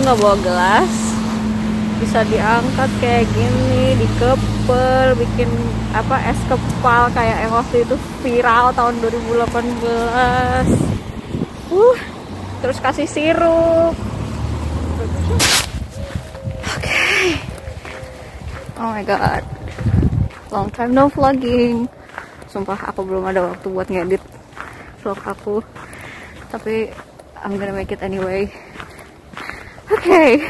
nggak bawa gelas, bisa diangkat kayak gini, dikepel, bikin apa es kepal kayak yang waktu itu viral tahun 2018. Terus kasih sirup. Oke. Oh my god. Long time no vlogging. Sumpah aku belum ada waktu buat ngedit vlog aku. Tapi I'm gonna make it anyway. Oke.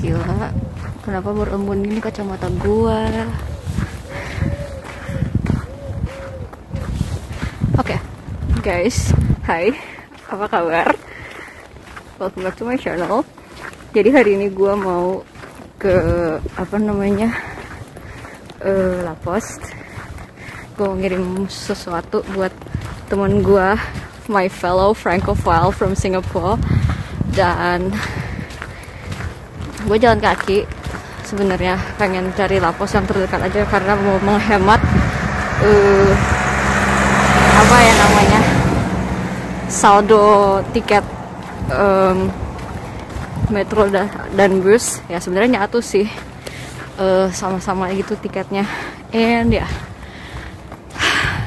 Gila. Kenapa berembun gini kacamata gua? Oke. Guys, hai. Apa kabar? Welcome back to my channel. Jadi hari ini gua mau ke apa namanya? La Poste. Gue mau ngirim sesuatu buat temen gue, my fellow Francophile from Singapore. Dan gue jalan kaki, sebenarnya pengen cari La Poste yang terdekat aja karena mau menghemat apa ya namanya, saldo tiket metro dan bus. Ya sebenarnya nyatu sih, sama-sama gitu tiketnya. And ya,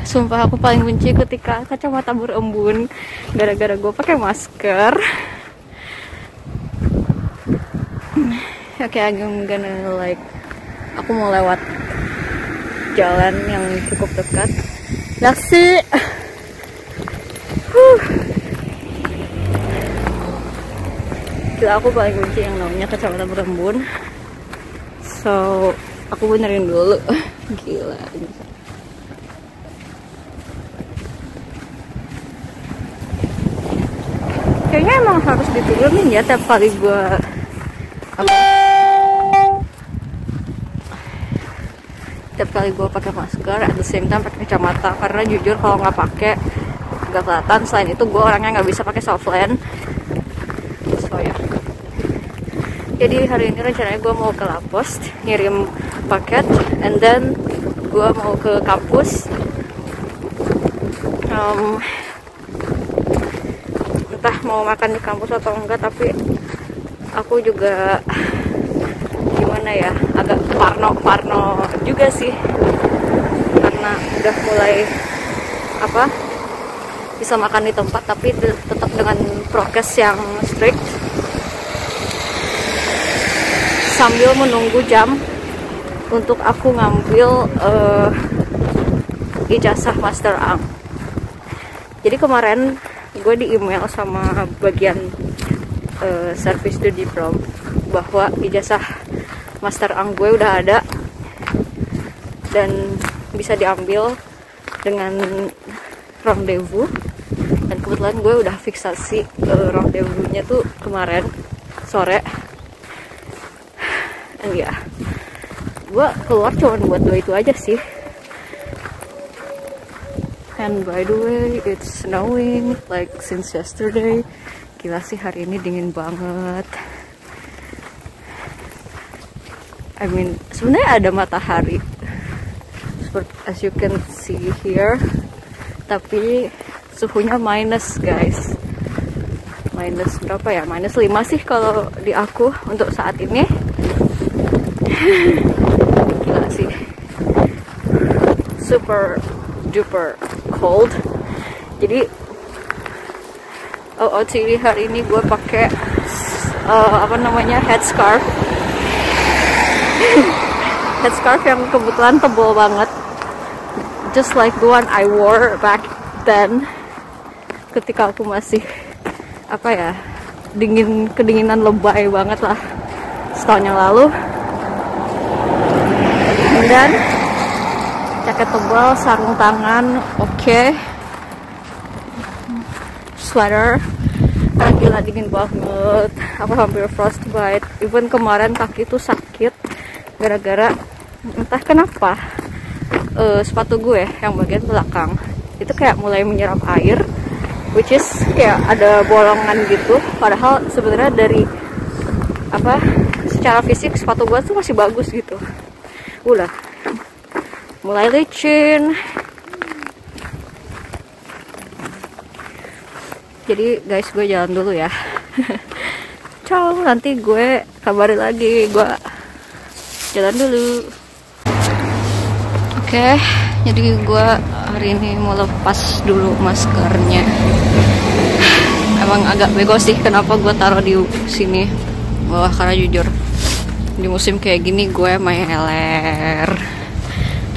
sumpah aku paling benci ketika kacamata berembun gara-gara gue pakai masker. Oke, I'm gonna like, aku mau lewat jalan yang cukup dekat. Laksi. Gila, aku paling benci yang namanya kacamata berembun. So, aku benerin dulu. Gila. Kayaknya emang harus diturunin ya tiap kali gue pakai masker, at the same time pakai kacamata. Karena jujur kalau nggak pakai nggak kelihatan. Selain itu gue orangnya nggak bisa pakai softland. So ya. Jadi hari ini rencananya gue mau ke La Poste ngirim paket, and then gue mau ke kampus. Entah mau makan di kampus atau enggak, tapi aku juga gimana ya, agak parno juga sih, karena udah mulai apa, bisa makan di tempat tapi tetap dengan prokes yang strict, sambil menunggu jam untuk aku ngambil ijazah Master Ang. Jadi kemarin gue di email sama bagian service to diplom bahwa ijazah Master Ang gue udah ada dan bisa diambil dengan rendezvous. Dan kebetulan gue udah fiksasi rendezvous-nya tuh kemarin sore. Dan ya, gue keluar cuma buat dua itu aja sih. And by the way, it's snowing like since yesterday. Gila sih, hari ini dingin banget. I mean, sebenarnya ada matahari, as you can see here, tapi suhunya minus, guys. Minus berapa ya? Minus 5 sih kalau di aku untuk saat ini. Gila sih, super duper cold. Jadi OOTD hari ini gue pakai apa namanya, headscarf. Headscarf yang kebetulan tebal banget, just like the one I wore back then ketika aku masih apa ya, kedinginan lebay banget lah setahun yang lalu. Dan jaket tebal, sarung tangan, oke. Sweater, gila dingin banget. Aku hampir frostbite. Even kemarin kaki tuh sakit gara-gara entah kenapa sepatu gue yang bagian belakang itu kayak mulai menyerap air, which is kayak ada bolongan gitu. Padahal sebenarnya dari apa, secara fisik sepatu gue tuh masih bagus gitu. Udah mulai licin. Jadi guys, gue jalan dulu ya. ciao, nanti gue kabarin lagi. Gue jalan dulu. Oke, jadi gue hari ini mau lepas dulu maskernya. Emang agak bego sih kenapa gue taruh di sini bawah, karena jujur di musim kayak gini gue meler.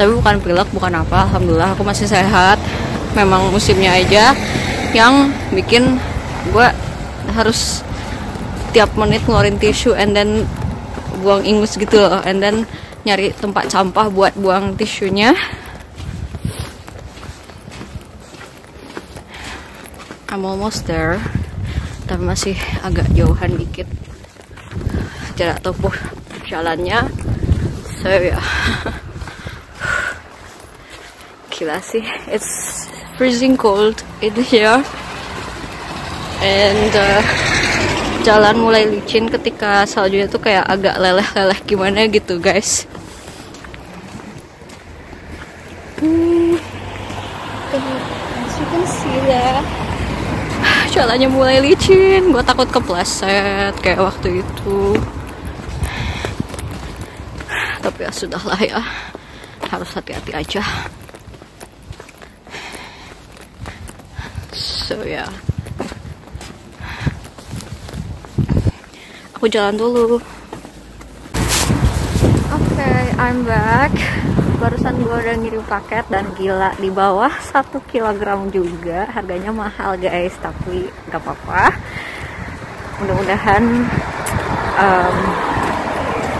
Tapi bukan pilek, bukan apa, alhamdulillah aku masih sehat. Memang musimnya aja yang bikin gue harus tiap menit ngeluarin tisu and then buang ingus gitu loh, and then nyari tempat sampah buat buang tisunya. I'm almost there, tapi masih agak jauhan dikit jarak tempuh jalannya. So ya, gila sih, it's freezing cold in here, and jalan mulai licin ketika saljunya tuh kayak agak leleh-leleh gimana gitu guys. As you can see that, jalannya mulai licin. Gue takut kepleset kayak waktu itu. Tapi ya sudahlah ya, harus hati-hati aja. So ya, aku jalan dulu. Oke, I'm back. Barusan gue udah ngirim paket dan gila, di bawah 1 kilogram juga. Harganya mahal guys, tapi gak apa-apa. Mudah-mudahan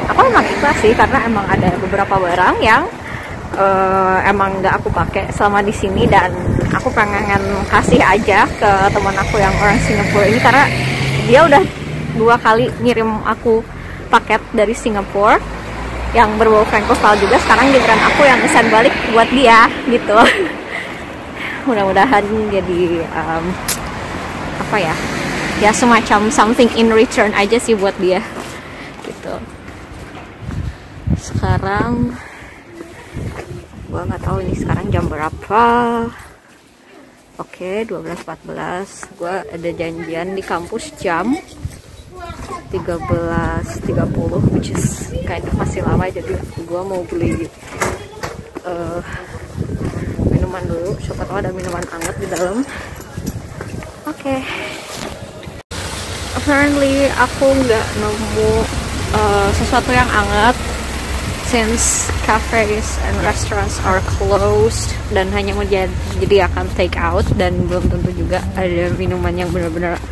aku emang ikhlas sih, karena emang ada beberapa barang yang emang gak aku pakai selama di sini, dan aku pengen kasih aja ke teman aku yang orang Singapura ini, karena dia udah 2 kali ngirim aku paket dari Singapura yang berbau Francophile juga. Sekarang giliran aku yang ngesan balik buat dia gitu. Mudah-mudahan jadi apa ya, ya semacam something in return aja sih buat dia gitu. Sekarang gua nggak tahu ini sekarang jam berapa. Oke, 12.14. Gua ada janjian di kampus jam 13.30, which is kind of masih lama, jadi gue mau beli minuman dulu, siapa tahu ada minuman hangat di dalam. Oke. Apparently aku nggak nemu sesuatu yang hangat since cafes and restaurants are closed, dan hanya jadi akan take out, dan belum tentu juga ada minuman yang benar-benar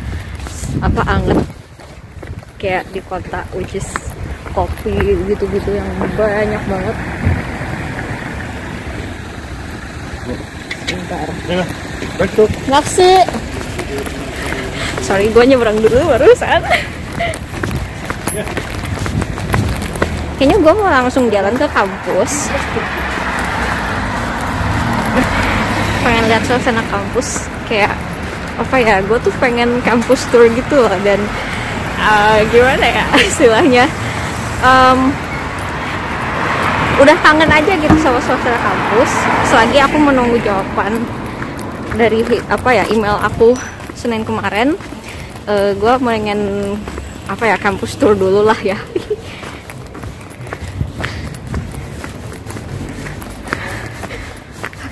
apa hangat kayak di kota, which is kopi gitu-gitu yang banyak banget. Bentar. Nggak. Sorry, gue nyebrang dulu barusan. Kayaknya gue mau langsung jalan ke kampus. Pengen lihat suasana kampus, kayak apa ya? Gue tuh pengen kampus tour gitu loh, dan gimana ya istilahnya, udah kangen aja gitu sama suasana kampus. Selagi aku menunggu jawaban dari apa ya email aku Senin kemarin, gue pengen apa ya kampus tour dulu lah ya.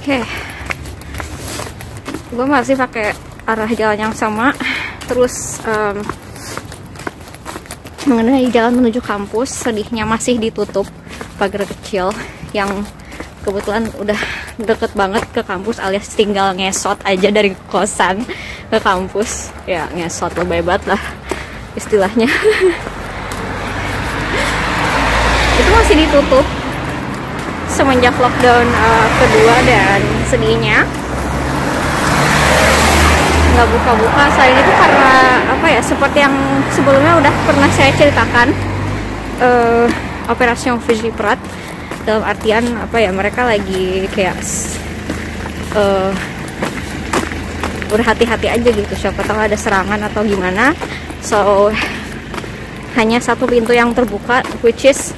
Oke, gue masih pakai arah jalan yang sama, terus mengenai jalan menuju kampus, sedihnya masih ditutup pagar kecil yang kebetulan udah deket banget ke kampus, alias tinggal ngesot aja dari kosan ke kampus. Ya ngesot, lebih hebat lah istilahnya. Itu masih ditutup semenjak lockdown kedua, dan sedihnya nggak buka-buka. Selain itu karena apa ya, seperti yang sebelumnya udah pernah saya ceritakan, operasi Vigilant, dalam artian apa ya, mereka lagi kayak udah hati-hati aja gitu, siapa tahu ada serangan atau gimana. So hanya satu pintu yang terbuka, which is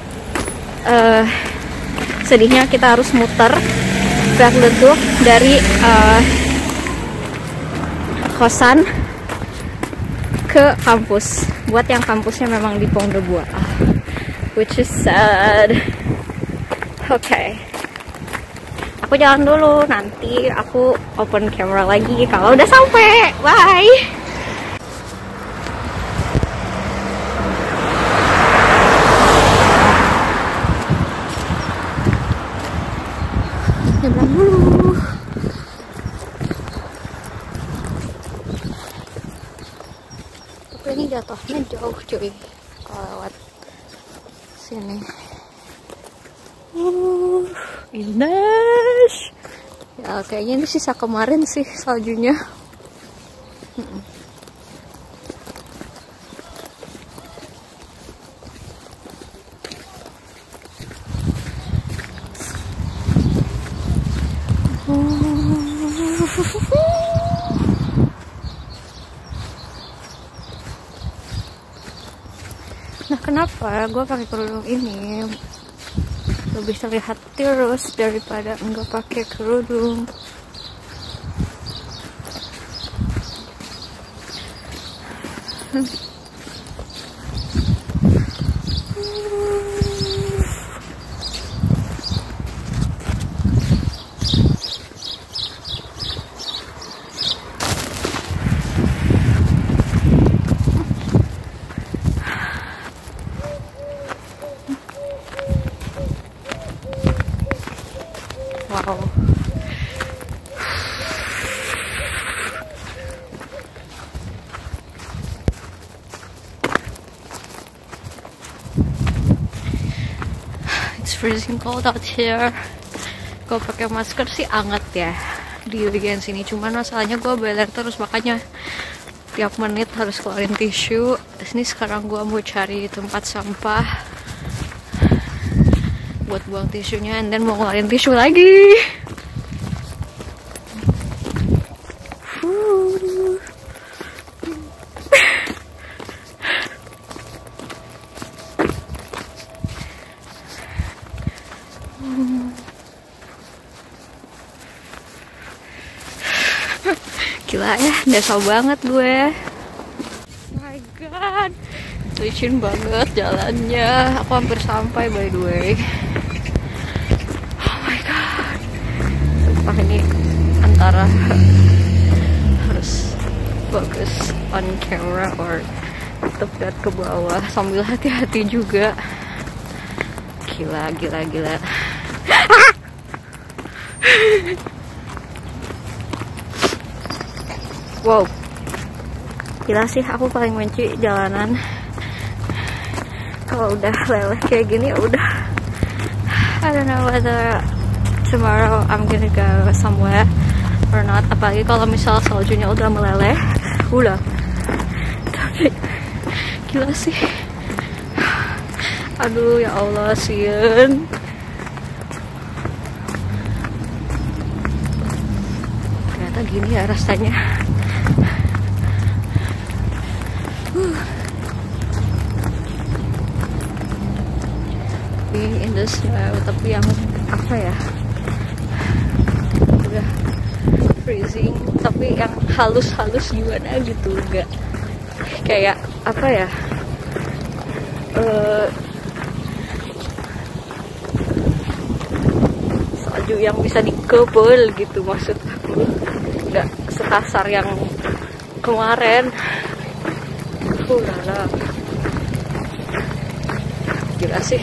sedihnya kita harus muter balik dari kosan ke kampus. Buat yang kampusnya memang di Pondok, which is sad. Oke. Aku jalan dulu, nanti aku open camera lagi kalau udah sampai. Bye. Nyebrang dulu. Tapi ini jatuhnya jauh cuy kalau lewat sini. Indah. Ya kayaknya ini sisa kemarin sih saljunya. Nah, kenapa gue pakai kerudung ini lebih terlihat tirus daripada enggak pakai kerudung? Wow. It's freezing cold out here. Gue pakai masker sih anget ya di bagian sini. Cuman masalahnya gue beler terus, makanya tiap menit harus keluarin tisu. Ini sekarang gue mau cari tempat sampah buat buang tisunya, and then mau ngeluarin tisu lagi. Gila ya, desa banget gue. Oh my god, licin banget jalannya. Aku hampir sampai by the way. Oh my god, sumpah ini antara harus fokus on camera or tetap lihat ke bawah sambil hati-hati juga. Gila. Wow, gila sih, aku paling benci jalanan kalau udah leleh kayak gini. Udah, I don't know whether tomorrow I'm gonna go somewhere or not. Apalagi kalau misal saljunya udah meleleh, tapi gila sih. Aduh ya Allah, sian. Ternyata gini ya rasanya. In the snow, tapi yang apa ya, udah freezing tapi yang halus-halus gimana gitu, enggak kayak apa ya, salju yang bisa dikebel gitu maksud aku, enggak sekasar yang kemarin. Lala, gila sih.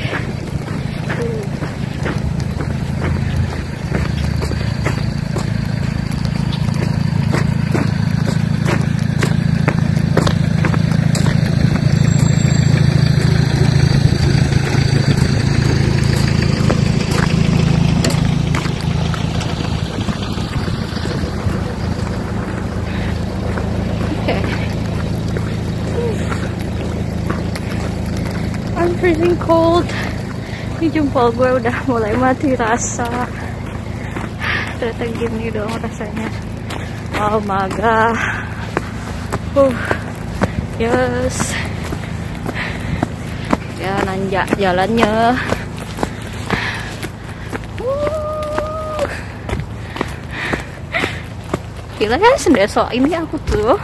I'm freezing cold. Ini jempol gue udah mulai mati rasa. Ternyata gini dong rasanya. Oh my god. Yes. Ya nanjak jalannya. Gila ya, sendeso ini aku tuh.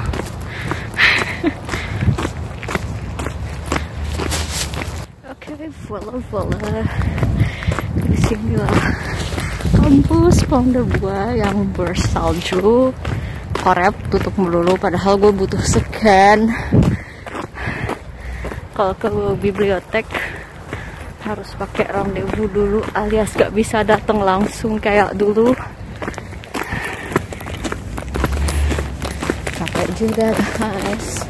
Voila. Disinilah kampus Pondok Gua yang bersalju. Korep tutup melulu, padahal gue butuh scan. Kalau ke bibliotek harus pakai rendezvous dulu, alias gak bisa datang langsung kayak dulu. Capek juga guys.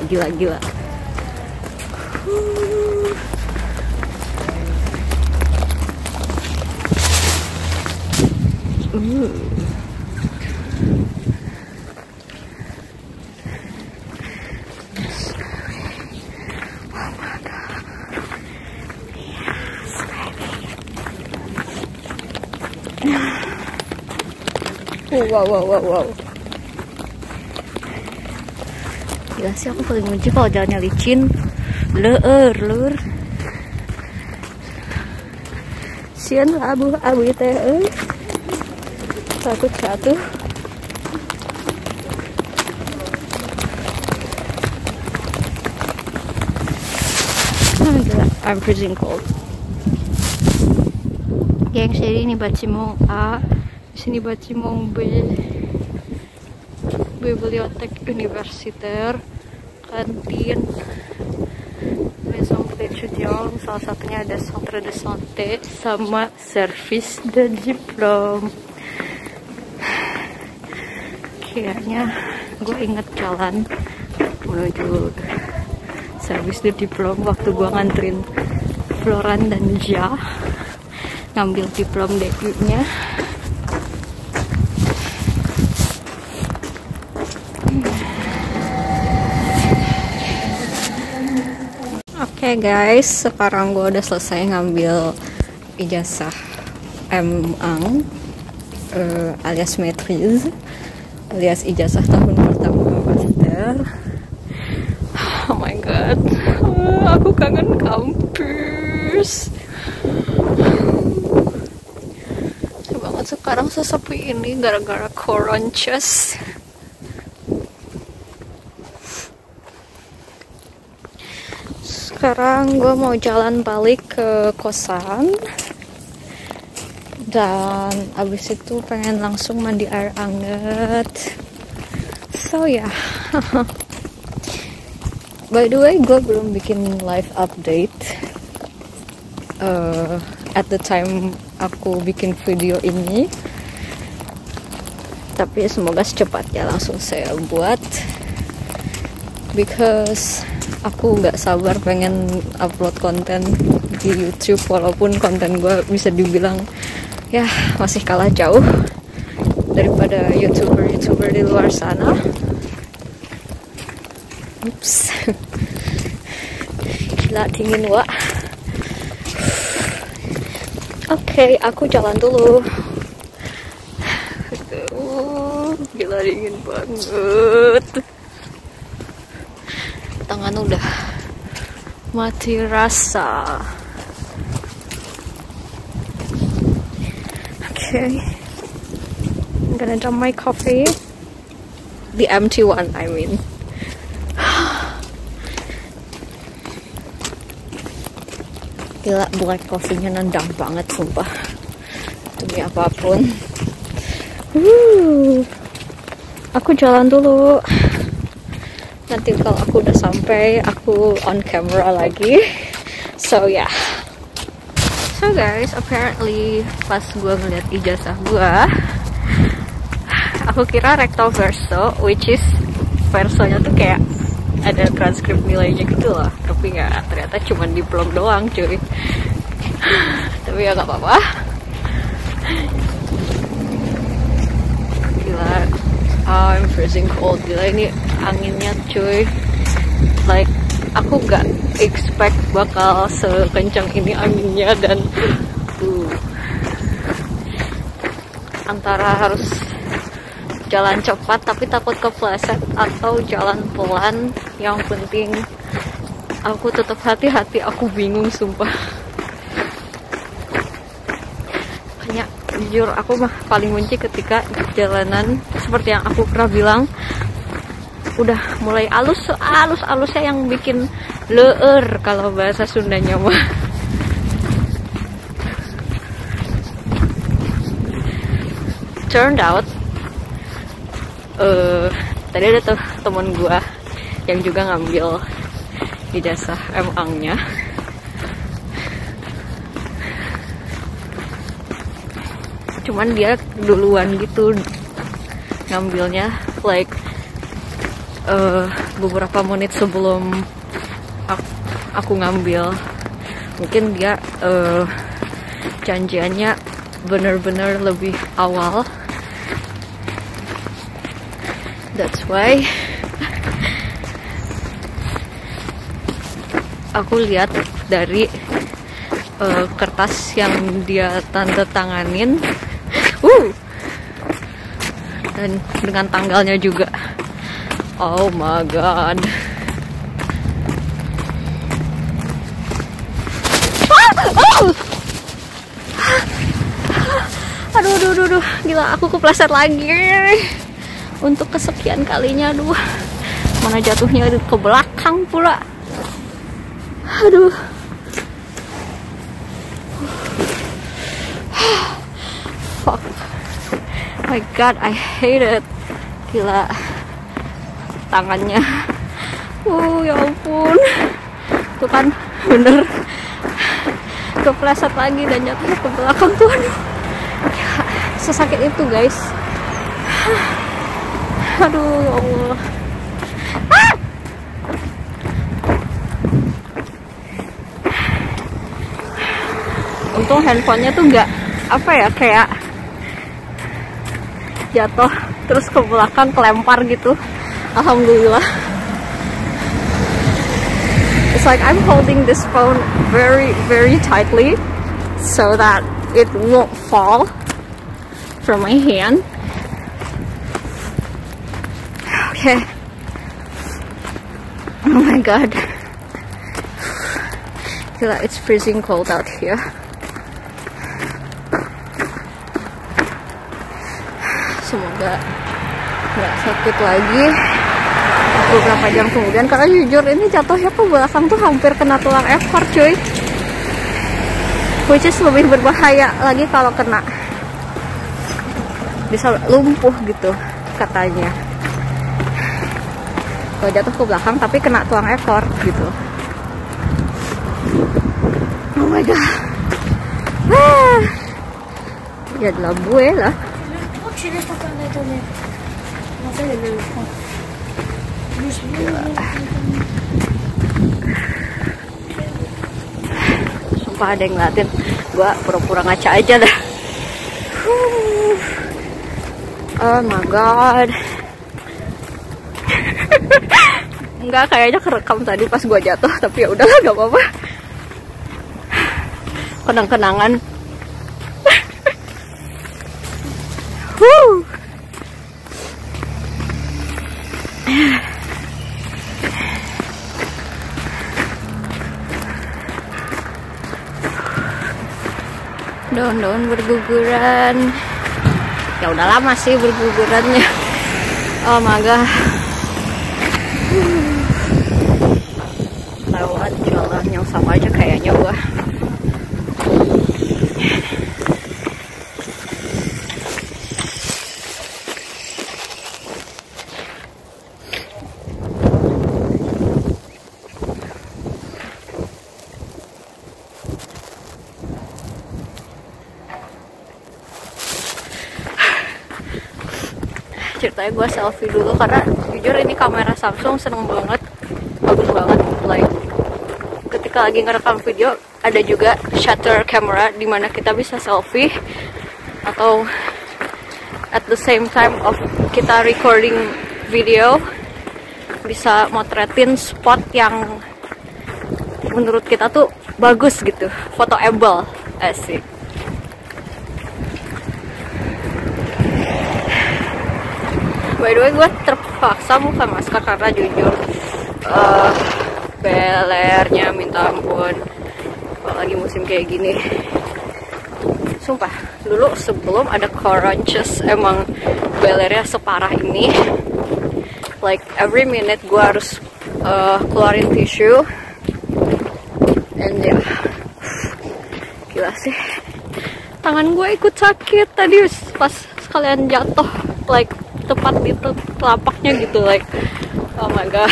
Gila. Wow. Gila sih, aku paling benci kalau jalannya licin. Leur. Sian abu teh takut jatuh. Gila, I'm freezing cold. Geng, ini Bacimong A, sini Bacimong B. Bibliotek universiter, kantin, maison d'étudiant, salah satunya ada centre de santé sama service de diplôme. Kayaknya gue inget jalan menuju service de diplôme waktu gue nganterin Floran dan Ja ngambil diplom DI-nya. Oke guys, sekarang gue udah selesai ngambil ijazah M.Ang alias maîtrise, alias ijazah tahun pertama master. Oh my god, aku kangen kampus. Banget sekarang sesepi ini gara-gara koronces. Sekarang gue mau jalan balik ke kosan, dan abis itu pengen langsung mandi air anget. So ya, by the way gue belum bikin live update at the time aku bikin video ini, tapi semoga secepatnya langsung saya buat, because aku nggak sabar pengen upload konten di YouTube, walaupun konten gue bisa dibilang ya masih kalah jauh daripada youtuber di luar sana. Ups. Gila dingin wak. Oke, aku jalan dulu. Gila dingin banget. Tangan udah mati rasa. Okay, I'm gonna drop my coffee, the empty one I mean. Gila, black coffee-nya nendang banget sumpah, demi apapun. Aku jalan dulu. Nanti kalau aku udah sampai, aku on camera lagi. So yeah. So guys, apparently pas gue ngeliat ijazah gue, aku kira recto verso, which is versonya tuh kayak ada transkrip nilainya gitu loh. Tapi nggak, ternyata cuma diplom doang cuy. Tapi ya nggak apa-apa. Gila, I'm freezing cold. Gila, ini anginnya cuy, like aku gak expect bakal sekencang ini anginnya, dan antara harus jalan cepat tapi takut kepleset atau jalan pelan, yang penting aku tetap hati-hati. Aku bingung sumpah. jujur aku mah paling benci ketika jalanan seperti yang aku pernah bilang, udah mulai alusnya yang bikin leur kalau bahasa Sundanya mah. Turned out tadi ada tuh temen gua yang juga ngambil ijazah MA-nya. Cuman dia duluan gitu ngambilnya, like beberapa menit sebelum aku ngambil. Mungkin dia janjiannya bener-bener lebih awal. That's why aku lihat dari kertas yang dia tanda tanganin, dan dengan tanggalnya juga. Oh my god. Aduh, gila, aku kepleset lagi untuk kesekian kalinya. Aduh, mana jatuhnya ke belakang pula. Aduh. Fuck. My god, I hate it. Gila. Tangannya. Ya ampun. Tuh kan bener kepleset lagi dan jatuhnya ke belakang tuh. Aduh. Gila, sesakit itu, guys. Aduh, ya Allah. Untung handphonenya tuh nggak kayak jatuh terus ke belakang kelempar gitu. Alhamdulillah. It's like I'm holding this phone very, very tightly so that it won't fall from my hand. Okay. Oh my god. Gila, it's freezing cold out here. Semoga nggak sakit lagi beberapa jam kemudian, karena jujur ini jatuhnya ke belakang tuh hampir kena tulang ekor, cuy. Which is lebih berbahaya lagi kalau kena, bisa lumpuh gitu katanya. Kalau jatuh ke belakang tapi kena tulang ekor gitu. Oh my god. Ya de la bouée là. Sumpah ada yang ngeliatin, gua pura-pura ngaca aja dah. Oh my god. Enggak, kayaknya kerekam tadi pas gua jatuh, tapi ya udahlah, gak apa-apa. Kenang-kenangan. Daun-daun berguguran. Ya udah lama sih bergugurannya. Oh my god. Lewat jalan yang sama aja kayaknya gua. Ceritanya gue selfie dulu karena jujur ini kamera Samsung seneng banget, bagus banget. Like ketika lagi ngerekam video ada juga shutter camera dimana kita bisa selfie, atau at the same time of kita recording video bisa motretin spot yang menurut kita tuh bagus gitu, fotoable. Asik. By the way, gue terpaksa buka masker karena jujur belernya minta ampun kalau lagi musim kayak gini. sumpah dulu sebelum ada crunches emang belernya separah ini. Like every minute gue harus keluarin tisu, and ya gila sih, tangan gue ikut sakit tadi pas sekalian jatuh, like tepat di telapaknya gitu, like oh my god.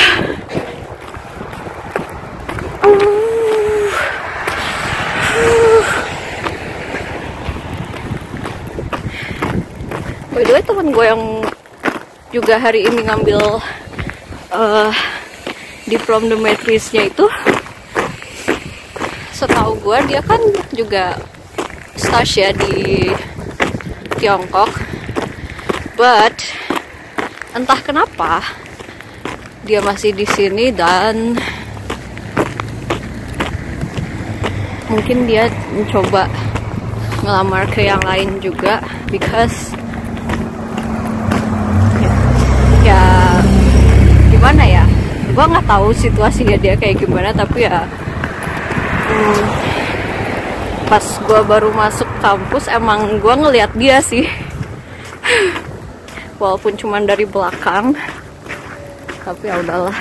By the way, teman gue yang juga hari ini ngambil diplometrisnya itu, setahu gue dia kan juga stage ya di Tiongkok, but entah kenapa dia masih di sini, dan mungkin dia mencoba ngelamar ke yang lain juga, because ya gimana ya, gue nggak tahu situasinya dia kayak gimana, tapi ya pas gue baru masuk kampus emang gue ngeliat dia sih walaupun cuman dari belakang, tapi ya udahlah.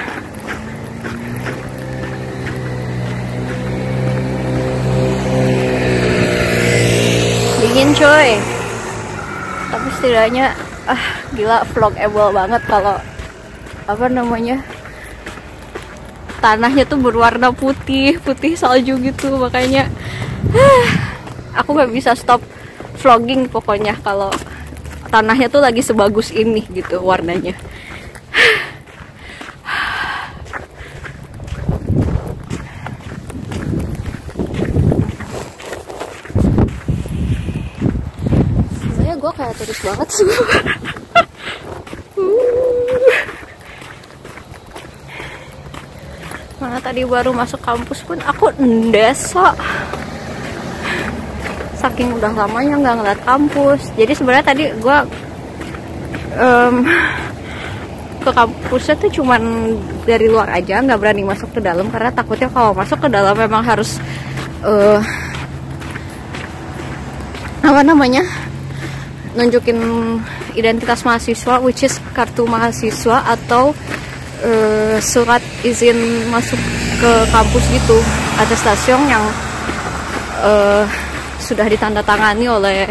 Dingin coy, tapi setidaknya gila vlogable banget kalau apa namanya, tanahnya tuh berwarna putih salju gitu, makanya aku nggak bisa stop vlogging pokoknya kalau tanahnya tuh lagi sebagus ini gitu warnanya. Sebenarnya gue kayak turis banget sih. Mana tadi baru masuk kampus pun aku ndesa, saking udah lamanya nggak ngeliat kampus. Jadi sebenarnya tadi gue ke kampusnya tuh cuman dari luar aja, nggak berani masuk ke dalam karena takutnya kalau masuk ke dalam memang harus apa namanya, nunjukin identitas mahasiswa, which is kartu mahasiswa atau surat izin masuk ke kampus gitu, atestasiun yang sudah ditandatangani oleh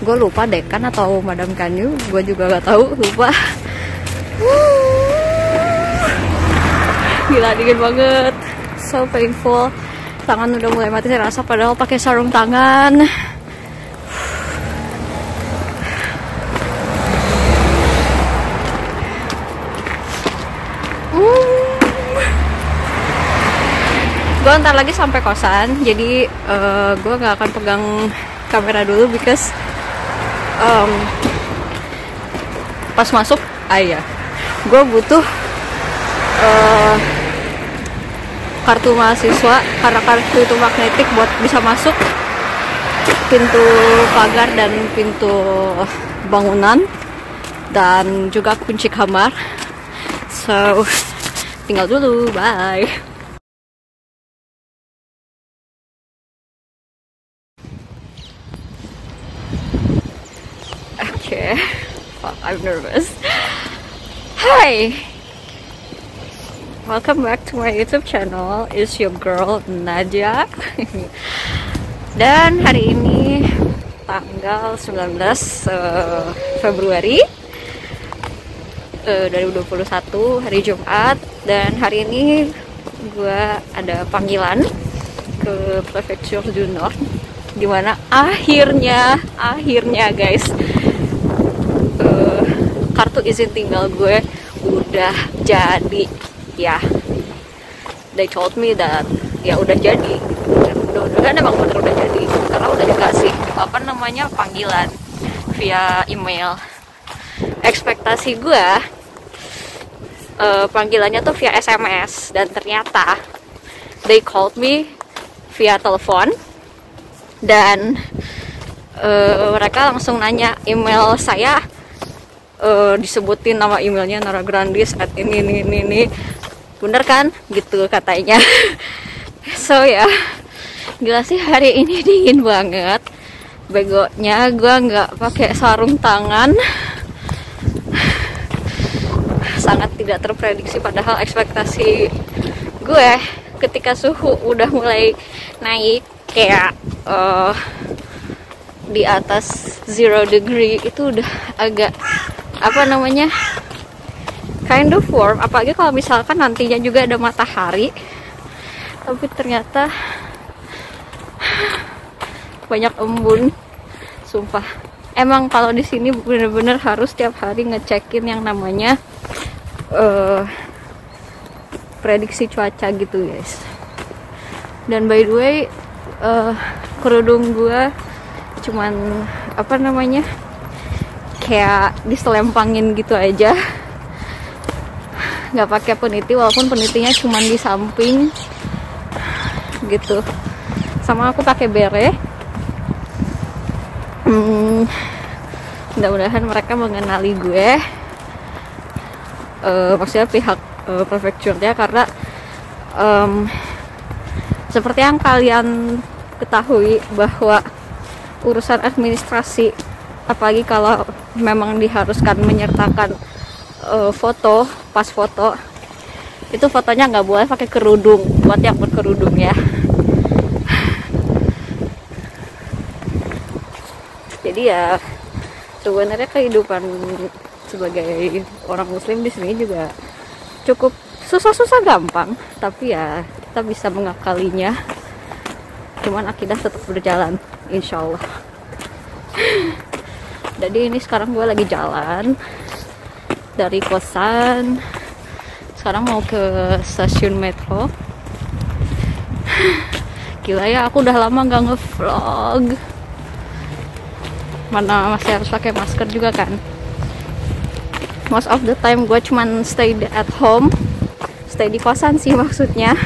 gue lupa dekan atau Madam Kanyu, gue juga gak tahu, lupa. Gila dingin banget, so painful, tangan udah mulai mati rasa padahal pakai sarung tangan. Gue ntar lagi sampai kosan, jadi gue nggak akan pegang kamera dulu because pas masuk gue butuh kartu mahasiswa, karena kartu itu magnetik buat bisa masuk pintu pagar dan pintu bangunan, dan juga kunci kamar. So tinggal dulu, bye. Okay, fuck, I'm nervous. Hi, welcome back to my YouTube channel. It's your girl Nadia. Dan hari ini tanggal 19 Februari 2021, hari Jumat, dan hari ini gue ada panggilan ke Prefecture du Nord, dimana akhirnya guys, kartu izin tinggal gue udah jadi ya. They told me that ya udah jadi, dan mudah-mudahan emang bener udah jadi, karena udah dikasih apa namanya, panggilan via email. Ekspektasi gue panggilannya tuh via SMS, dan ternyata they called me via telepon, dan mereka langsung nanya email saya, disebutin nama emailnya Naragrandis at ini bener kan gitu katanya. So ya, Gila sih, hari ini dingin banget. Begonya gue nggak pakai sarung tangan. Sangat tidak terprediksi, padahal ekspektasi gue ketika suhu udah mulai naik kayak di atas 0 degree itu udah agak apa namanya, kind of warm, apalagi kalau misalkan nantinya juga ada matahari. Tapi ternyata banyak embun, sumpah. Emang kalau di sini bener-bener harus tiap hari ngecekin yang namanya prediksi cuaca gitu guys. Dan by the way, kerudung gue cuman apa namanya, kayak diselempangin gitu aja, nggak pakai peniti, walaupun penitinya cuman di samping gitu. Sama aku pakai beret. Mudah-mudahan mereka mengenali gue, maksudnya pihak prefekturnya, karena seperti yang kalian ketahui bahwa urusan administrasi, apalagi kalau memang diharuskan menyertakan foto, pas foto itu fotonya nggak boleh pakai kerudung, buat yang berkerudung ya. Jadi ya sebenarnya kehidupan sebagai orang muslim di sini juga cukup susah-susah gampang, tapi ya kita bisa mengakalinya. Cuman akidah tetap berjalan, insya Allah. Jadi ini sekarang gue lagi jalan dari kosan, sekarang mau ke stasiun metro. Gila ya, aku udah lama gak nge-vlog. Mana masih harus pakai masker juga kan. Most of the time gue cuman stay at home, stay di kosan sih maksudnya,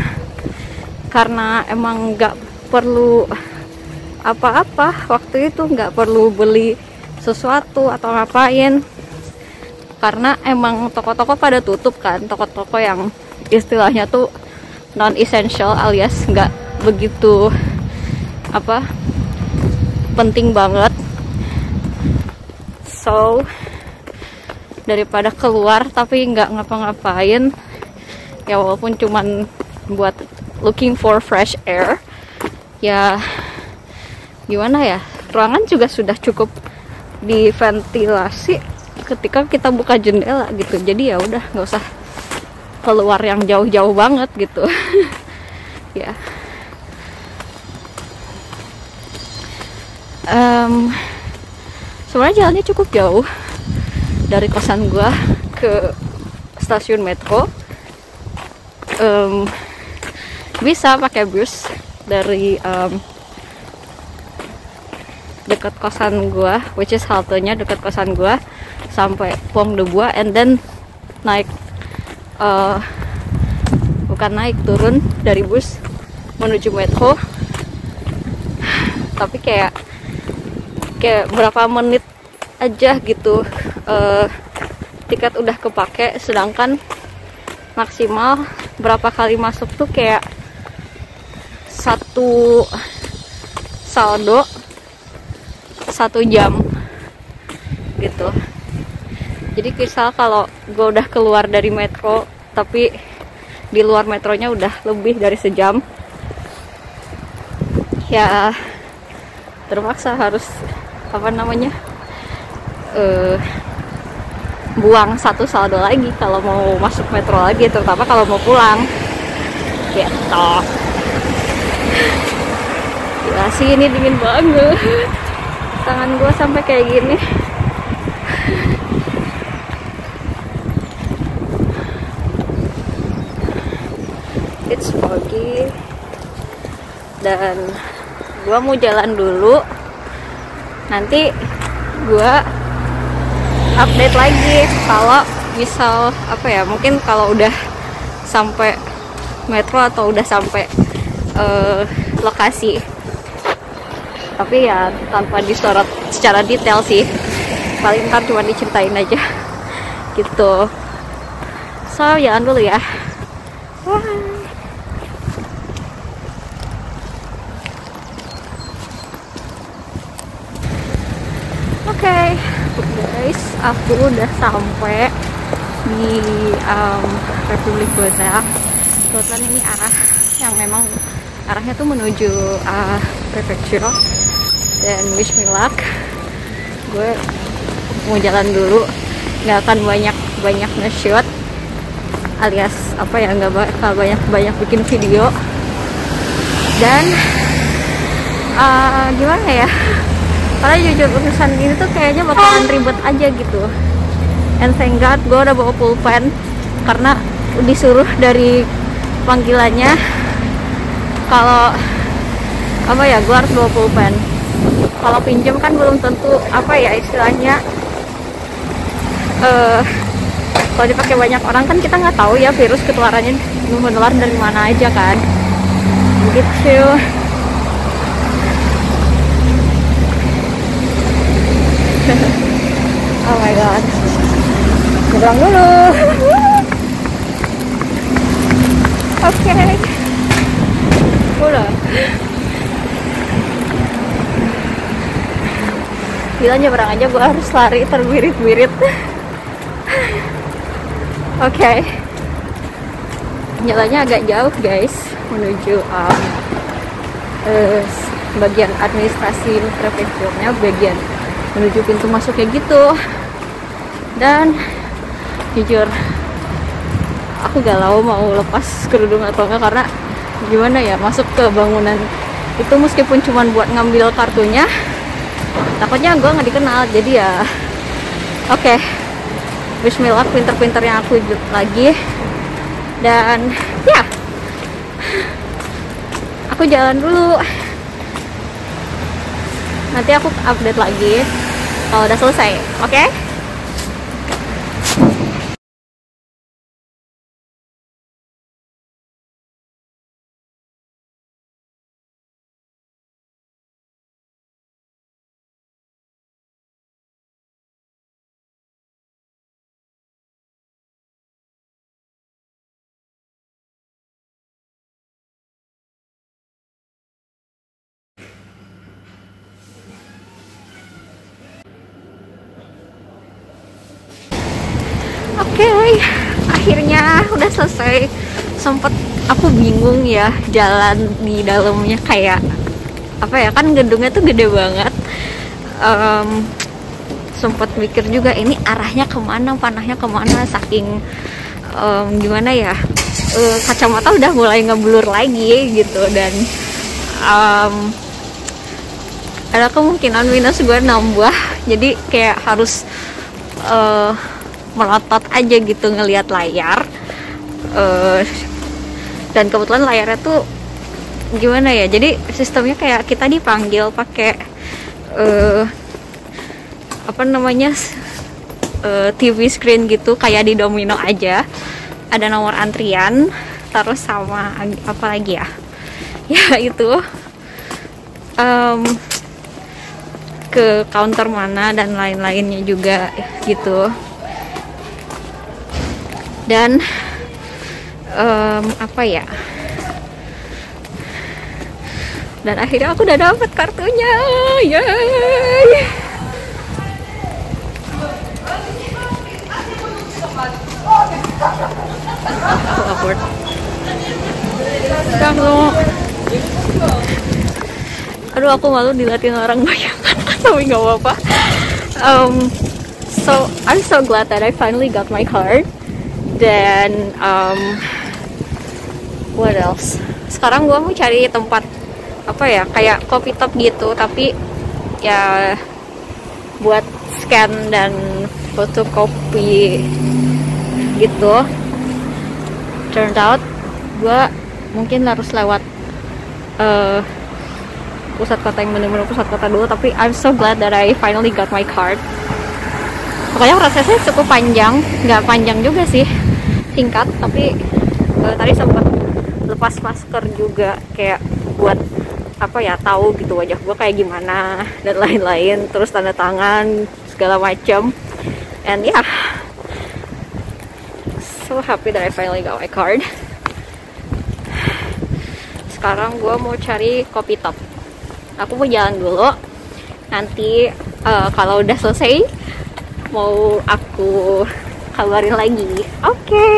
karena emang gak perlu apa-apa waktu itu, nggak perlu beli sesuatu atau ngapain, karena emang toko-toko pada tutup kan, toko-toko yang istilahnya tuh non-essential alias nggak begitu apa penting banget. So daripada keluar tapi nggak ngapa-ngapain, ya walaupun cuman buat looking for fresh air, ya gimana ya, ruangan juga sudah cukup diventilasi ketika kita buka jendela gitu. Jadi ya udah, nggak usah keluar yang jauh-jauh banget gitu. Ya sebenarnya jalannya cukup jauh dari kosan gua ke stasiun metro. Bisa pakai bus dari dekat kosan gua, which is haltenya dekat kosan gua, sampai Pont de Bois, and then naik bukan naik, turun dari bus menuju metro. Tapi kayak berapa menit aja gitu tiket udah kepake, sedangkan maksimal berapa kali masuk tuh kayak satu saldo 1 jam gitu. Jadi misal kalau gue udah keluar dari metro tapi di luar metronya udah lebih dari sejam, ya terpaksa harus apa namanya buang 1 saldo lagi kalau mau masuk metro lagi, terutama kalau mau pulang gitu. Gila sih, ini dingin banget, tangan gue sampai kayak gini. It's foggy dan gue mau jalan dulu, nanti gue update lagi kalau misal apa ya, mungkin kalau udah sampai metro atau udah sampai lokasi. Tapi ya tanpa disorot secara detail sih, paling ntar cuma diceritain aja gitu. So jalan dulu ya. Bye. Oke, guys, aku udah sampai di Republik Bosa. Kebetulan ini arah yang memang arahnya tuh menuju prefecture. Dan wish me luck. Gue mau jalan dulu, nggak akan banyak nge-shoot, alias apa ya, nggak bakal banyak bikin video. Dan gimana ya, karena jujur urusan ini tuh kayaknya bakalan ribet aja gitu. And thank God gue udah bawa pulpen, karena disuruh dari panggilannya kalau apa ya, gue harus bawa pulpen. Kalau pinjam kan belum tentu apa ya istilahnya, kalau dipakai banyak orang kan kita nggak tahu ya virus ketularannya menular dari mana aja kan, gitu. Oh my god, pulang dulu. Oke, udah. Gila, nyebrang aja gue harus lari terbirit-birit. Oke. Jalannya agak jauh guys, menuju bagian administrasi prefekturnya, bagian menuju pintu masuknya gitu. Dan jujur aku galau mau lepas kerudung atau enggak, karena gimana ya, masuk ke bangunan itu meskipun cuma buat ngambil kartunya, takutnya gue nggak dikenal. Jadi ya oke, wish me luck, pinter-pinternya aku lagi. Dan ya, aku jalan dulu, nanti aku update lagi kalau udah selesai. Oke? Oke, akhirnya udah selesai. Sempet aku bingung ya jalan di dalamnya, kayak apa ya, kan gedungnya tuh gede banget. Sempet mikir juga ini arahnya kemana, panahnya kemana, saking gimana ya, kacamata udah mulai ngeblur lagi gitu. Dan ada kemungkinan minus gue nambah, jadi kayak harus melotot aja gitu ngelihat layar. Dan kebetulan layarnya tuh gimana ya, jadi sistemnya kayak kita dipanggil pakai apa namanya, TV screen gitu, kayak di Domino aja. Ada nomor antrian, terus sama apa lagi ya, ya itu ke counter mana dan lain-lainnya juga gitu. Dan apa ya, dan akhirnya aku udah dapet kartunya. Yeay. Awkward. Aduh, aku malu diliatin orang banyak, tapi nggak apa-apa. So I'm so glad that I finally got my card. Dan what else? Sekarang gue mau cari tempat apa ya, kayak coffee shop gitu, tapi ya buat scan dan fotokopi gitu. Turned out gue mungkin harus lewat pusat kota, yang bener-bener pusat kota dulu. Tapi I'm so glad that I finally got my card. Pokoknya prosesnya cukup panjang, nggak panjang juga sih, singkat. Tapi tadi sempat lepas masker juga, kayak buat apa ya, tahu gitu wajah gue kayak gimana dan lain-lain, terus tanda tangan segala macam. And yeah, so happy that I finally got my card. Sekarang gue mau cari kopi top. Aku mau jalan dulu, nanti kalau udah selesai mau aku kabarin lagi. Oke.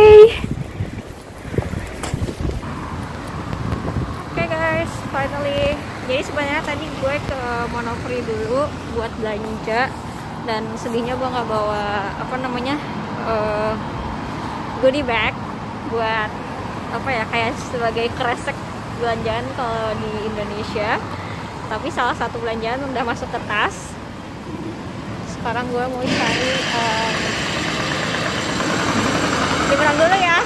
Oke guys, finally. Jadi sebenarnya tadi gue ke Monoprix dulu buat belanja, dan sedihnya gue nggak bawa goodie bag buat kayak sebagai kresek belanjaan kalau di Indonesia. Tapi salah satu belanjaan udah masuk ke tas. Sekarang gue mau cari dibilang dulu ya,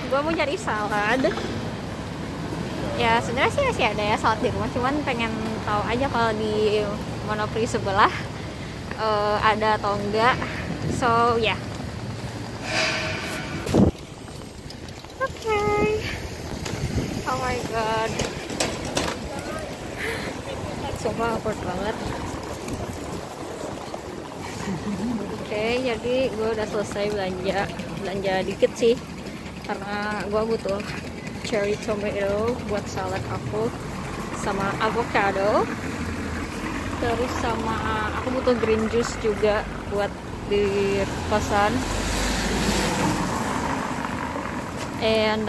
gue mau cari salad. Ya sebenarnya sih masih ada ya salad di rumah, cuman pengen tahu aja kalau di Monoprix sebelah ada atau enggak. So ya, oke. Oh my god, sumpah awkward banget. Oke, jadi gue udah selesai belanja dikit sih, karena gue butuh cherry tomato buat salad aku, sama avocado, terus sama aku butuh green juice juga buat di kosan. And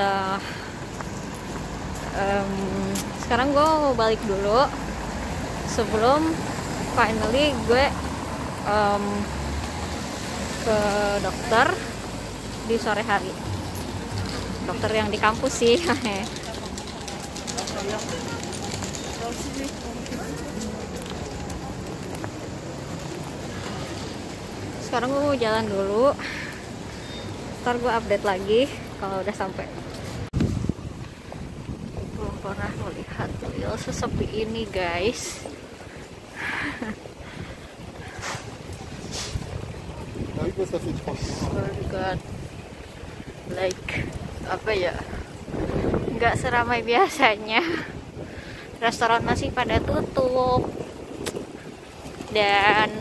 sekarang gue mau balik dulu sebelum finally gue ke dokter di sore hari. Dokter yang di kampus sih. Sekarang gue mau jalan dulu, ntar gue update lagi kalau udah sampai. Belum pernah melihat Lille sesepi ini guys. Oh god, like nggak seramai biasanya. Restoran masih pada tutup, dan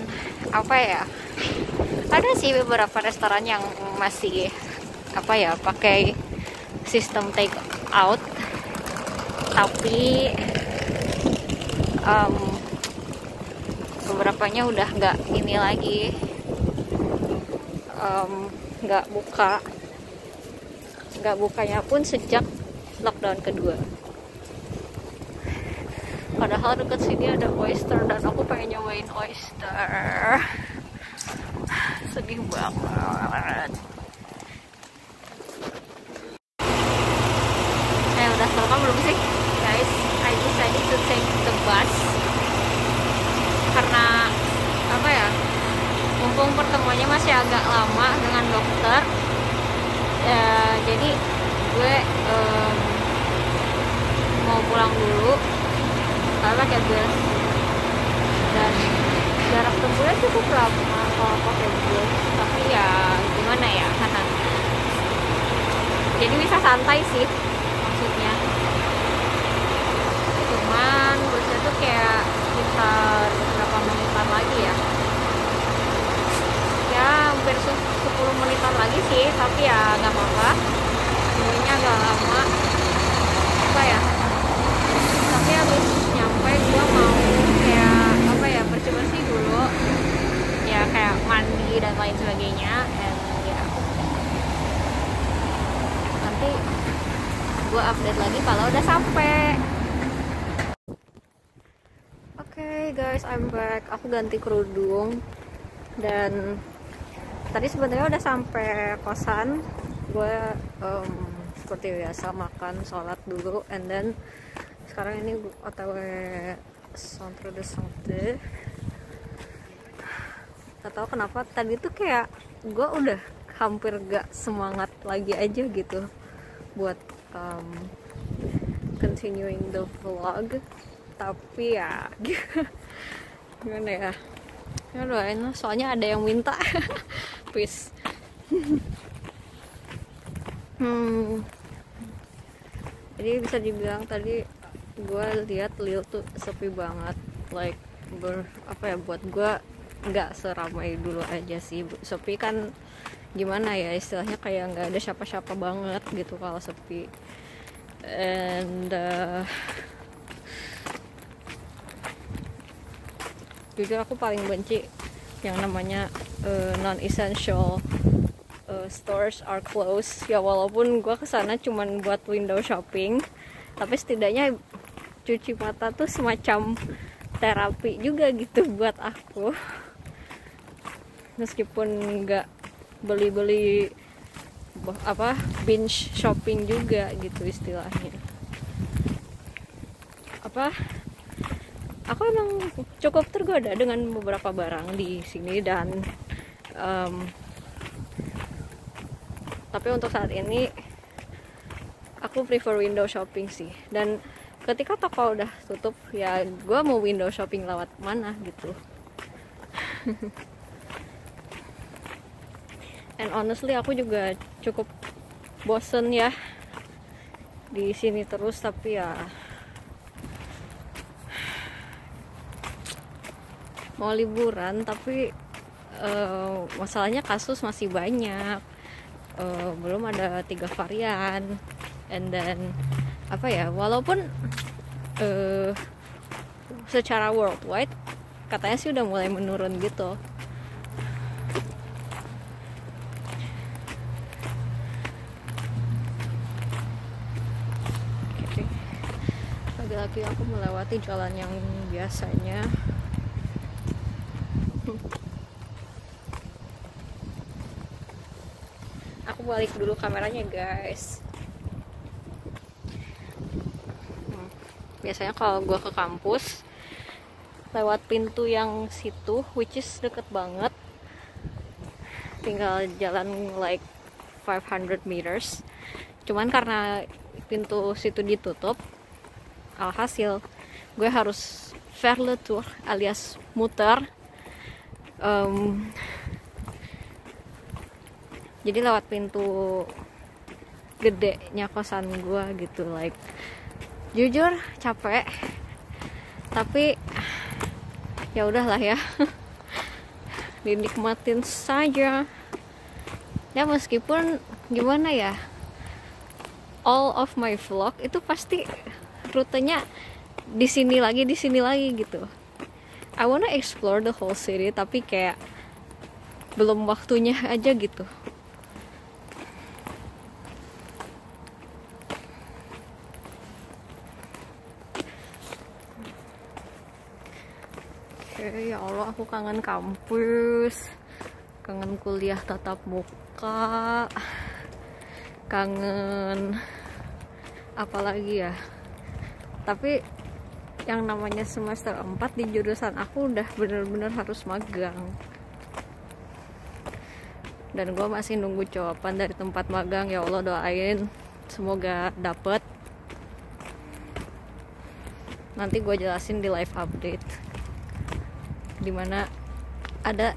ada sih beberapa restoran yang masih pakai sistem take out, tapi beberapanya udah nggak ini lagi, nggak bukanya pun sejak lockdown kedua. Padahal dekat sini ada oyster dan aku pengen nyobain oyster. Sedih banget. Udah selesai belum sih guys? I decided to take the bus karena mumpung pertemuannya masih agak lama dengan dokter ya, jadi gue mau pulang dulu karena pakai bus, dan jarak tempuhnya cukup lama kalau pakai bus, tapi ya gimana ya, karena jadi bisa santai sih maksudnya. Cuman busnya tuh kayak sekitar berapa menitan lagi ya, hampir 10 menitan lagi sih, tapi ya nggak apa-apa, sebenarnya agak lama tapi habis nyampe gue mau kayak bersih-bersih dulu ya, kayak mandi dan lain sebagainya, dan ya nanti gue update lagi kalau udah sampai. Oke guys, I'm back. Aku ganti kerudung dan tadi sebenarnya udah sampai kosan. Gue seperti biasa makan, sholat dulu, and then sekarang ini OTW Centre de Santé. Gak tau kenapa tadi tuh kayak gue udah hampir gak semangat lagi aja gitu buat continuing the vlog, tapi ya gimana ya, doain lah, soalnya ada yang minta. Please. Jadi bisa dibilang tadi gue lihat Lille tuh sepi banget, like buat gue nggak seramai dulu aja sih. Sepi kan gimana ya istilahnya, kayak nggak ada siapa-siapa banget gitu kalau sepi. And Jujur aku paling benci yang namanya non-essential stores are closed. Ya walaupun gue kesana cuman buat window shopping, tapi setidaknya cuci mata tuh semacam terapi juga gitu buat aku. Meskipun nggak beli-beli binge shopping juga gitu istilahnya. Aku emang cukup tergoda dengan beberapa barang di sini dan tapi untuk saat ini aku prefer window shopping sih. Dan ketika toko udah tutup, ya gue mau window shopping lewat mana gitu. And honestly aku juga cukup bosen ya di sini terus, tapi ya mau liburan, tapi masalahnya kasus masih banyak, belum ada 3 varian, and then walaupun secara worldwide katanya sih udah mulai menurun gitu. Lagi-lagi aku melewati jalan yang biasanya. Aku balik dulu kameranya guys. Biasanya kalau gue ke kampus lewat pintu yang situ, which is deket banget, tinggal jalan like 500 meters. Cuman karena pintu situ ditutup, alhasil gue harus faire le tour alias muter. Jadi lewat pintu gedenya kosan gue gitu, like jujur capek, tapi ya udahlah ya. Dinikmatin saja. Ya meskipun gimana ya, all of my vlog itu pasti rutenya di sini lagi gitu. I wanna explore the whole city, tapi kayak belum waktunya aja gitu. Ya Allah, aku kangen kampus, kangen kuliah tatap muka, kangen apalagi ya. Tapi yang namanya semester 4 di jurusan aku udah bener-bener harus magang, dan gue masih nunggu jawaban dari tempat magang. Ya Allah, doain semoga dapet. Nanti gue jelasin di live update, dimana ada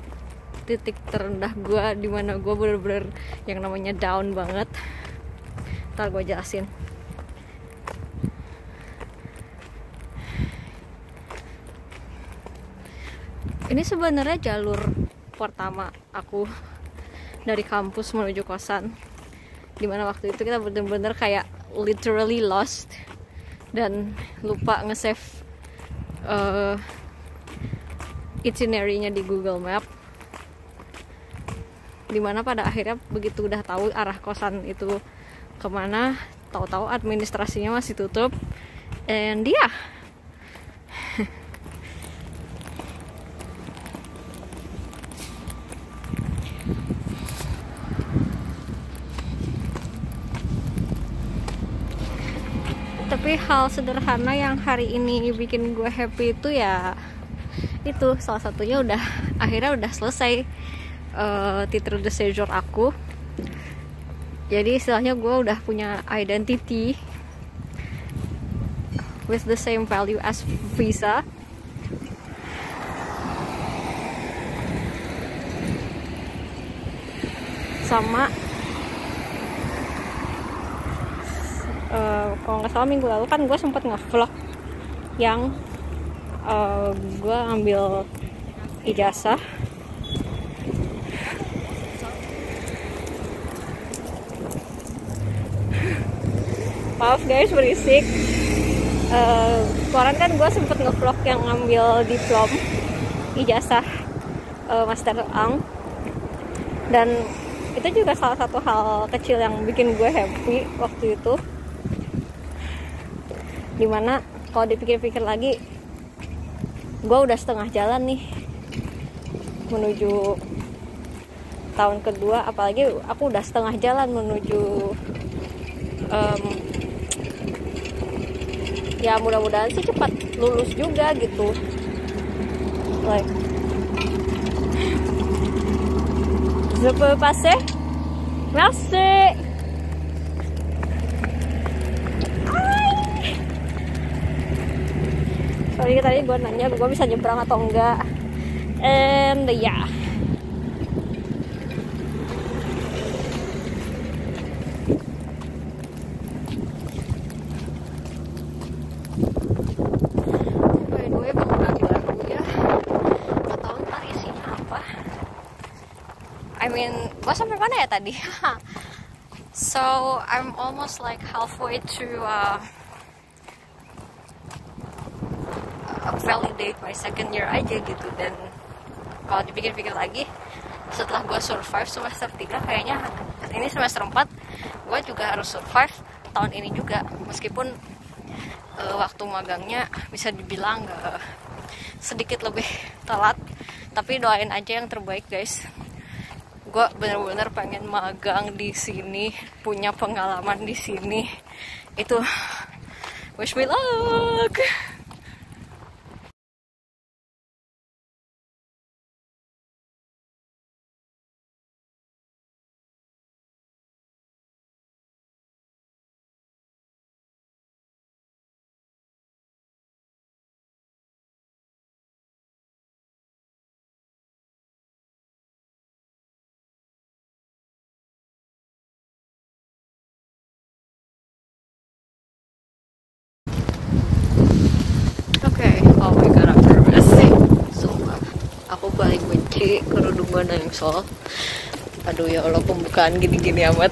titik terendah gue, dimana gue bener-bener yang namanya down banget. Ntar gue jelasin. Ini sebenarnya jalur pertama aku dari kampus menuju kosan, dimana waktu itu kita bener-bener kayak literally lost dan lupa nge-save itinerary-nya di Google Map, dimana pada akhirnya begitu udah tahu arah kosan itu kemana, tahu-tahu administrasinya masih tutup, and yeah. Tapi hal sederhana yang hari ini bikin gue happy itu ya itu, salah satunya akhirnya udah selesai titre de séjour aku. Jadi istilahnya gue udah punya identity with the same value as visa. Sama kalau nggak salah minggu lalu kan gue sempat nge-vlog yang gue ambil ijazah. Maaf guys, berisik. Kemarin kan gue sempet nge-vlog yang ngambil diplom ijazah Master Ang. Dan itu juga salah satu hal kecil yang bikin gue happy waktu itu, dimana kalau dipikir-pikir lagi gue udah setengah jalan nih menuju tahun kedua, apalagi aku udah setengah jalan menuju ya mudah-mudahan sih cepat lulus juga gitu. Like je peux passer? Merci. Sorry tadi gue nanya gue bisa nyebrang atau enggak, and yeah. By the way, bangunan baru ya, nggak tahu ntar isinya apa. I mean, gue sampai mana ya tadi? So I'm almost like halfway to validate my second year aja gitu. Dan kalau dipikir-pikir lagi, setelah gue survive semester 3, kayaknya ini semester 4 gue juga harus survive tahun ini juga, meskipun waktu magangnya bisa dibilang sedikit lebih telat, tapi doain aja yang terbaik guys. Gue bener-bener pengen magang di sini, punya pengalaman di sini. Itu wish me luck. Oh my god, I'm nervous. Sumpah, aku paling benci kerudungan yang sol. Aduh ya Allah, pembukaan gini-gini amat.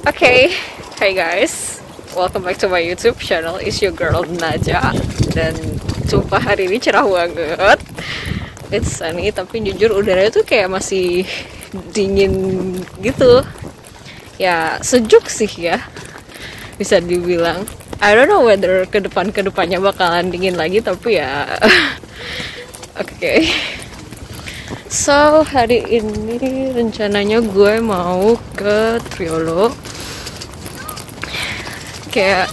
Oke, hey guys, welcome back to my YouTube channel. It's your girl Naja. Dan sumpah hari ini cerah banget. It's sunny, tapi jujur udaranya tuh kayak masih dingin gitu. Ya sejuk sih ya, bisa dibilang. I don't know whether kedepannya bakalan dingin lagi, tapi ya oke. So hari ini rencananya gue mau ke Triolo, kayak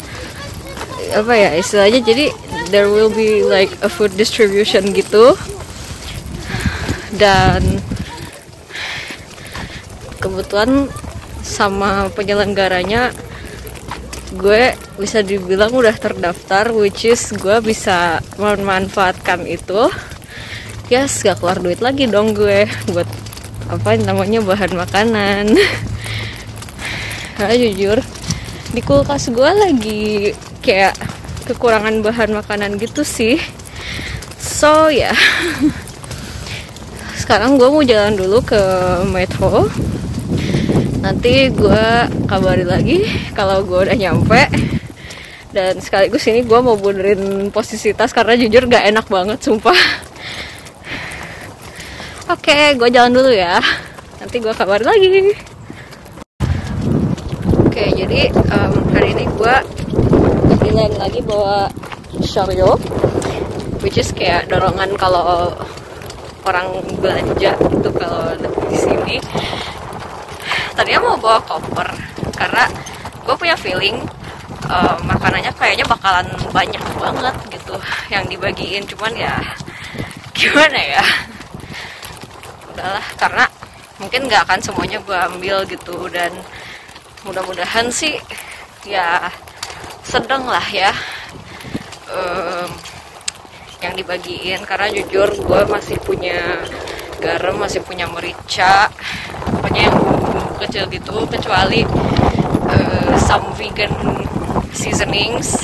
apa ya istilahnya, jadi there will be like a food distribution gitu. Dan kebetulan sama penyelenggaranya gue bisa dibilang udah terdaftar, which is gue bisa memanfaatkan itu. Yes, gak keluar duit lagi dong gue buat apa namanya bahan makanan. Karena jujur di kulkas gue lagi kayak kekurangan bahan makanan gitu sih. So ya, sekarang gue mau jalan dulu ke metro. Nanti gue kabari lagi kalau gue udah nyampe. Dan sekaligus ini gue mau benerin posisi tas karena jujur gak enak banget sumpah. Oke, gue jalan dulu ya. Nanti gue kabari lagi. Oke, jadi hari ini gue bilang lagi bawa Sharyo, which is kayak dorongan kalau orang belanja gitu kalau di sini. Tadinya mau bawa koper karena gue punya feeling makanannya kayaknya bakalan banyak banget gitu yang dibagiin, cuman ya gimana ya, udahlah, karena mungkin gak akan semuanya gue ambil gitu. Dan mudah-mudahan sih ya sedang lah ya yang dibagiin, karena jujur gue masih punya garam, masih punya merica, pokoknya yang kecil gitu, kecuali some vegan seasonings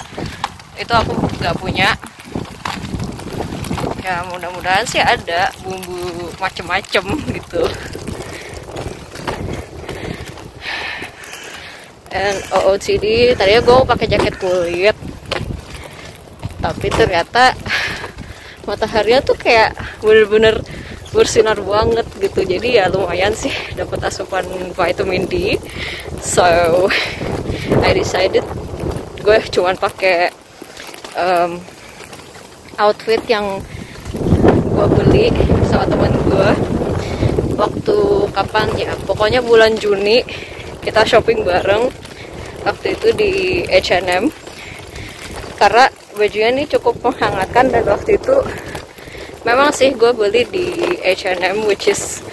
itu aku nggak punya. Ya mudah-mudahan sih ada bumbu macem-macem gitu. And OOTD tadinya gue mau pakai jaket kulit, tapi ternyata mataharinya tuh kayak bener-bener bersinar banget gitu. Jadi ya lumayan sih dapat asupan vitamin D. So I decided gue cuman pakai outfit yang gue beli sama temen gue waktu kapan ya, pokoknya bulan Juni kita shopping bareng waktu itu di H&M karena bajunya ini cukup menghangatkan. Dan waktu itu memang sih gue beli di H&M, which is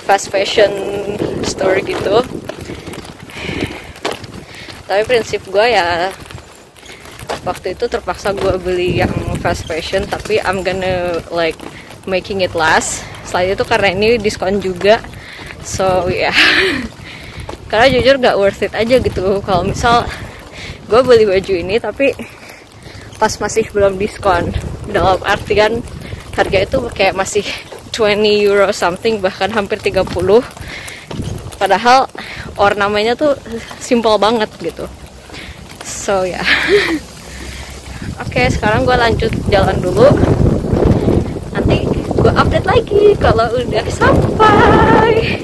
fast fashion store gitu. Tapi prinsip gue ya waktu itu terpaksa gue beli yang fast fashion, tapi I'm gonna like making it last. Selain itu karena ini diskon juga, so ya yeah. Karena jujur gak worth it aja gitu kalau misal gue beli baju ini tapi pas masih belum diskon, dalam artian harga itu kayak masih 20 euro something, bahkan hampir 30, padahal ornamennya tuh simple banget gitu. So ya yeah. Oke, sekarang gue lanjut jalan dulu, nanti gue update lagi kalau udah sampai.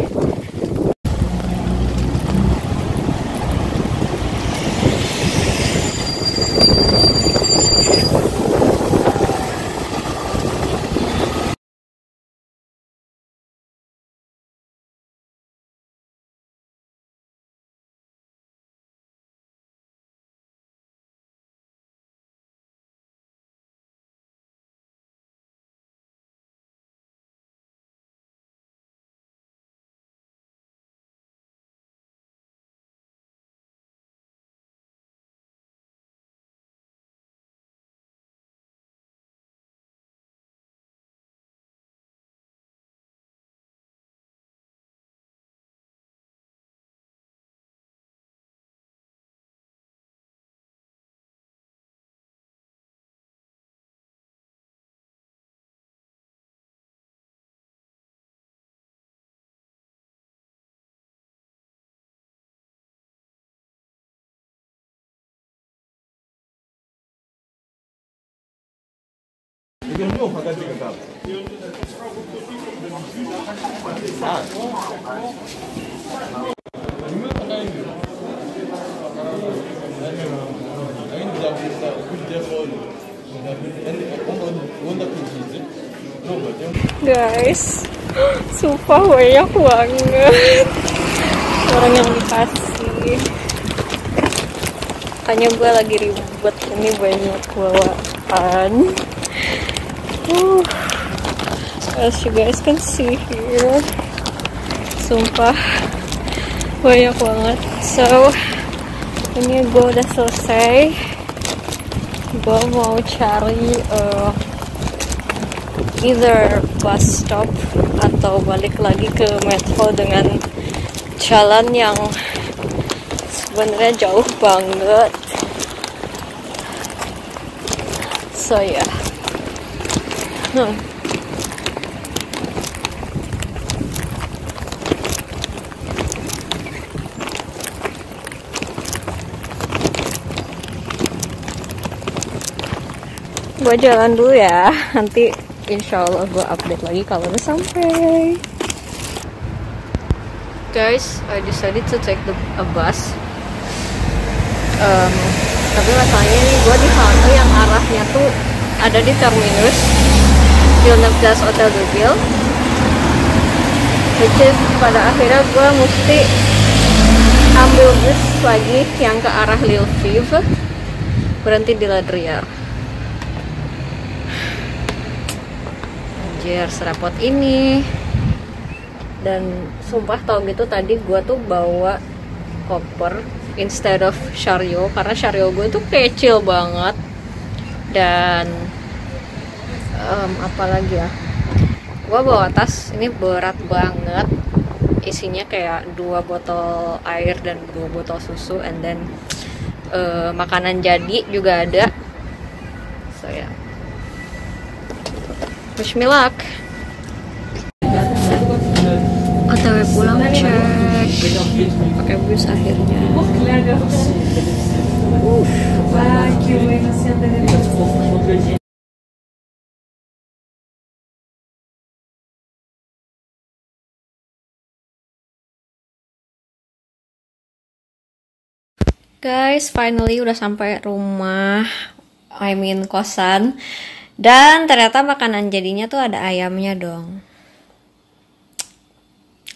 Guys, sumpah banyak banget orang yang dikasih. Hanya gue lagi ribet, ini banyak bawaan. As you guys can see here, sumpah banyak banget. So ini gue udah selesai, gue mau cari either bus stop atau balik lagi ke metro dengan jalan yang sebenarnya jauh banget. So ya yeah. Gue jalan dulu ya, nanti insyaallah gue update lagi kalau udah sampai. Guys, I decided to take a bus. Tapi masalahnya nih gue di halte yang arahnya tuh ada di terminus Villeneuve Hotel de Ville, which is pada akhirnya gue mesti ambil bus lagi yang ke arah Lille-Vive, berhenti di La Drière. Anjir, serapot ini. Dan sumpah tau gitu tadi gue tuh bawa koper instead of chariot, karena chariot gue tuh kecil banget. Dan apalagi ya, gue bawa tas ini berat banget, isinya kayak 2 botol air dan 2 botol susu, and then makanan jadi juga ada. So ya yeah. Wish me luck. OTW pulang cek pakai bus akhirnya. Guys, finally udah sampai rumah, I mean kosan. Dan ternyata makanan jadinya tuh ada ayamnya dong.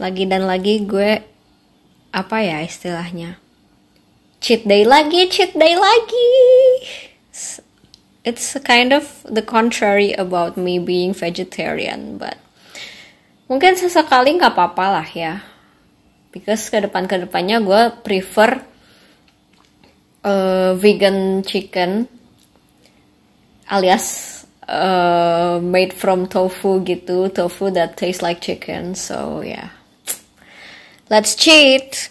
Lagi dan lagi gue, apa ya istilahnya? Cheat day lagi. It's kind of the contrary about me being vegetarian, but mungkin sesekali nggak apa-apa lah ya. Because kedepannya gue prefer vegan chicken alias made from tofu gitu, tofu that tastes like chicken. So yeah, let's cheat.